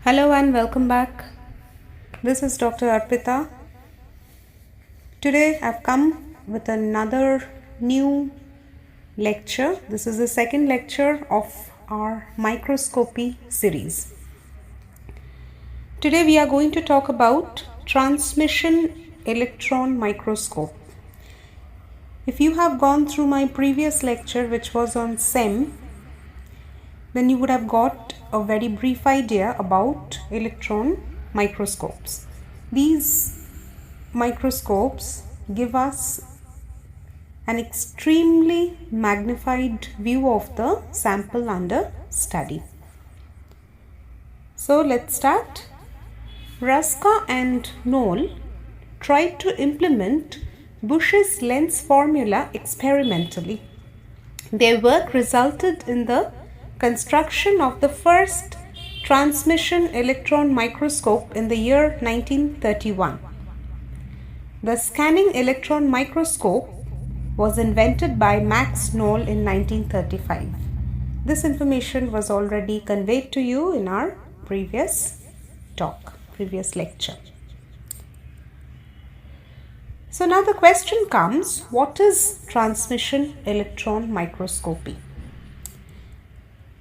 Hello and welcome back. This is Dr. Arpita. Today I've come with another new lecture. This is the second lecture of our microscopy series. Today we are going to talk about transmission electron microscope. If you have gone through my previous lecture, which was on SEM, then you would have got a very brief idea about electron microscopes. These microscopes give us an extremely magnified view of the sample under study. So let's start. Ruska and Knoll tried to implement Bush's lens formula experimentally. Their work resulted in the construction of the first transmission electron microscope in the year 1931. The scanning electron microscope was invented by Max Knoll in 1935. This information was already conveyed to you in our previous lecture. So now the question comes, what is transmission electron microscopy?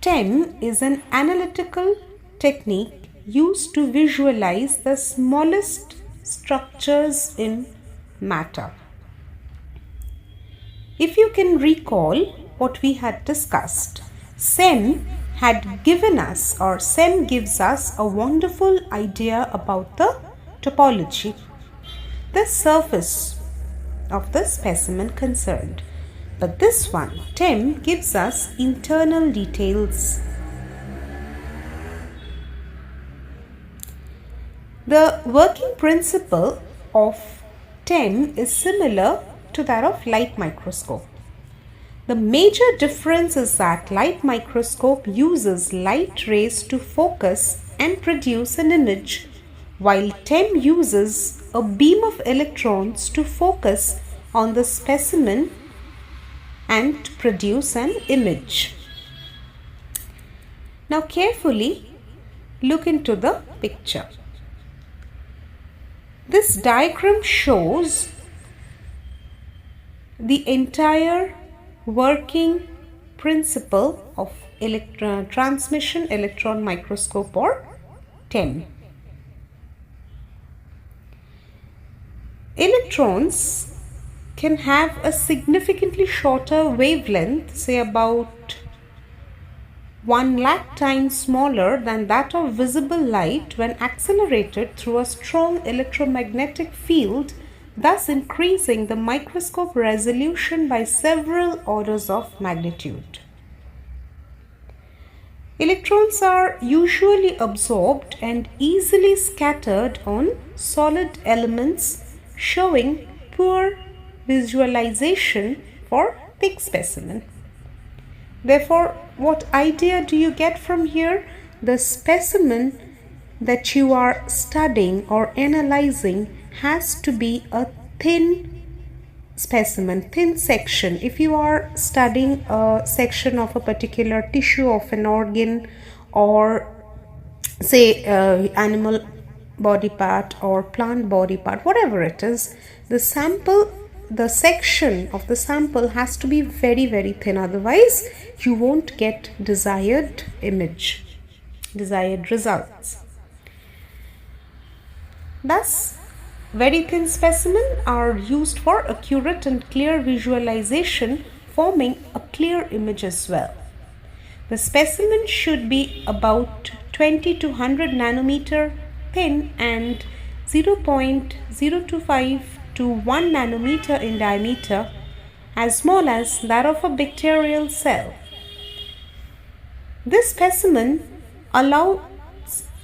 TEM is an analytical technique used to visualize the smallest structures in matter. If you can recall what we had discussed, SEM gives us a wonderful idea about the topology, the surface of the specimen concerned. But this one, TEM, gives us internal details. The working principle of TEM is similar to that of light microscope. The major difference is that light microscope uses light rays to focus and produce an image, while TEM uses a beam of electrons to focus on the specimen and produce an image. Now carefully look into the picture. This diagram shows the entire working principle of transmission electron microscope, or TEM. Electrons can have a significantly shorter wavelength, say about 1 lakh times smaller than that of visible light when accelerated through a strong electromagnetic field, thus increasing the microscope resolution by several orders of magnitude. Electrons are usually absorbed and easily scattered on solid elements, showing poor visualization for big specimen. Therefore, what idea do you get from here? The specimen that you are studying or analyzing has to be a thin specimen, thin section. If you are studying a section of a particular tissue of an organ, or say animal body part or plant body part, whatever it is, the section of the sample has to be very, very thin. Otherwise, you won't get desired image, desired results. Thus, very thin specimens are used for accurate and clear visualization, forming a clear image as well. The specimen should be about 20 to 100 nanometer thin and 0.025 to 1 nanometer in diameter, as small as that of a bacterial cell. This specimen allows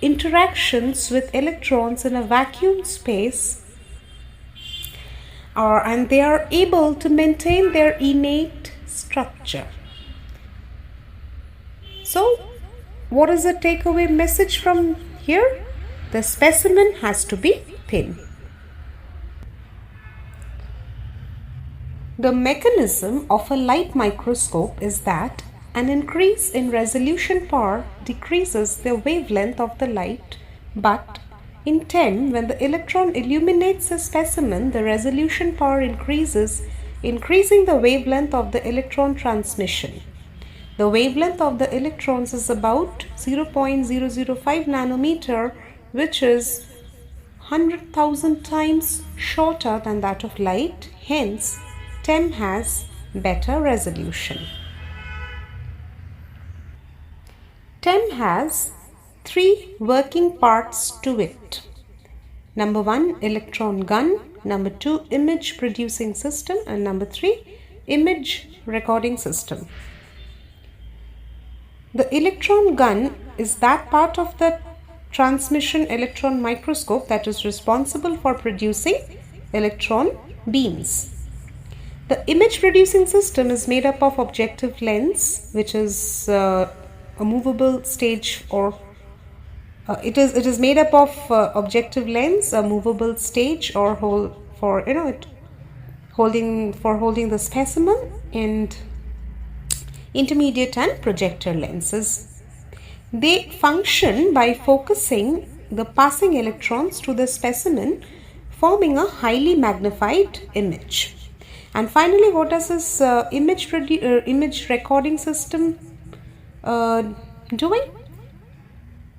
interactions with electrons in a vacuum space, and they are able to maintain their innate structure. So, what is the takeaway message from here? The specimen has to be thin. The mechanism of a light microscope is that An increase in resolution power decreases the wavelength of the light, but in TEM, when the electron illuminates a specimen, the resolution power increases, increasing the wavelength of the electron transmission. The wavelength of the electrons is about 0.005 nanometer, which is 100,000 times shorter than that of light. Hence, TEM has better resolution. TEM has three working parts to it. Number 1, electron gun. Number 2, image producing system. And number 3, image recording system. The electron gun is that part of the transmission electron microscope that is responsible for producing electron beams. The image producing system is made up of objective lens, which is a movable stage, or it is made up of objective lens, a movable stage, or holding the specimen, and intermediate and projector lenses. They function by focusing the passing electrons to the specimen, forming a highly magnified image. And finally, what does this image recording system doing?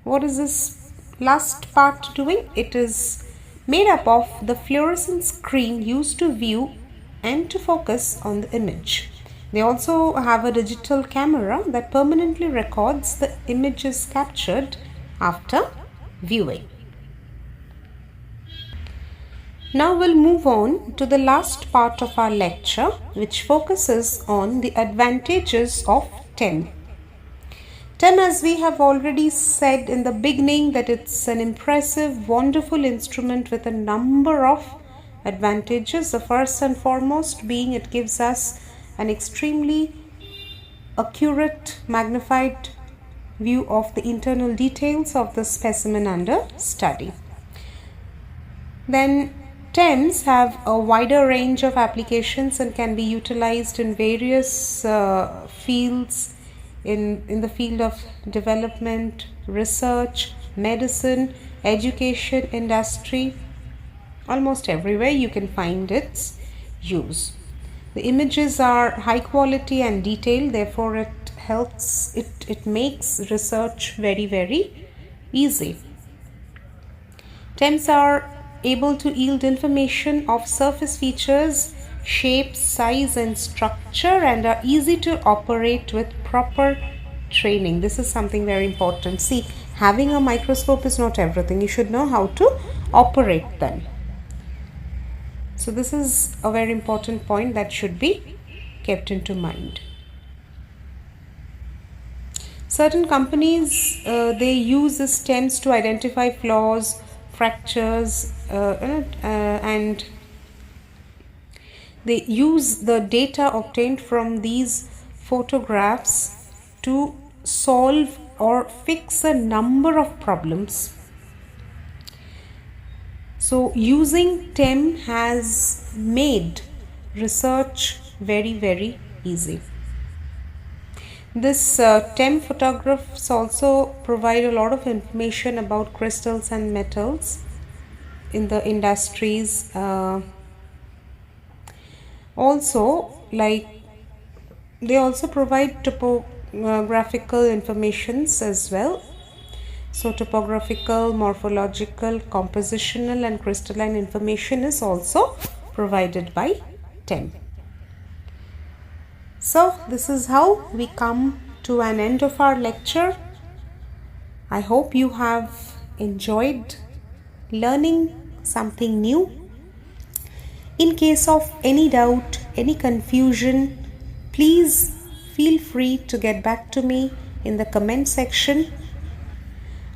What is this last part doing? It is made up of the fluorescent screen used to view and to focus on the image. They also have a digital camera that permanently records the images captured after viewing. Now we'll move on to the last part of our lecture, which focuses on the advantages of TEM. TEM, as we have already said in the beginning, that it's an impressive, wonderful instrument with a number of advantages. The first and foremost being it gives us an extremely accurate, magnified view of the internal details of the specimen under study. Then TEMs have a wider range of applications and can be utilized in various fields, in the field of development, research, medicine, education, industry. Almost everywhere you can find its use. The images are high quality and detailed, therefore it makes research very, very easy. TEMs are able to yield information of surface features, shape, size and structure, and are easy to operate with proper training. This is something very important. See, having a microscope is not everything. You should know how to operate them. So this is a very important point that should be kept into mind. Certain companies, they use these TEMs to identify flaws, fractures, and they use the data obtained from these photographs to solve or fix a number of problems. So using TEM has made research very, very easy. This TEM photographs also provide a lot of information about crystals and metals in the industries. They also provide topographical informations as well. So topographical, morphological, compositional and crystalline information is also provided by TEM. So this is how we come to an end of our lecture. I hope you have enjoyed learning something new. In case of any doubt, any confusion, please feel free to get back to me in the comment section.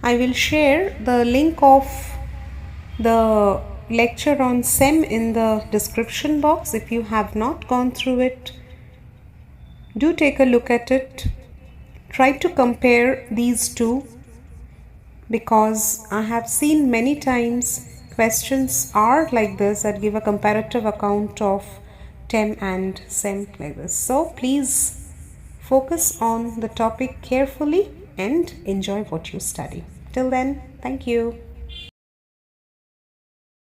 I will share the link of the lecture on SEM in the description box. If you have not gone through it, do take a look at it. Try to compare these two, because I have seen many times questions are like this that give a comparative account of TEM and SEM like this. So please focus on the topic carefully and enjoy what you study. Till then, thank you.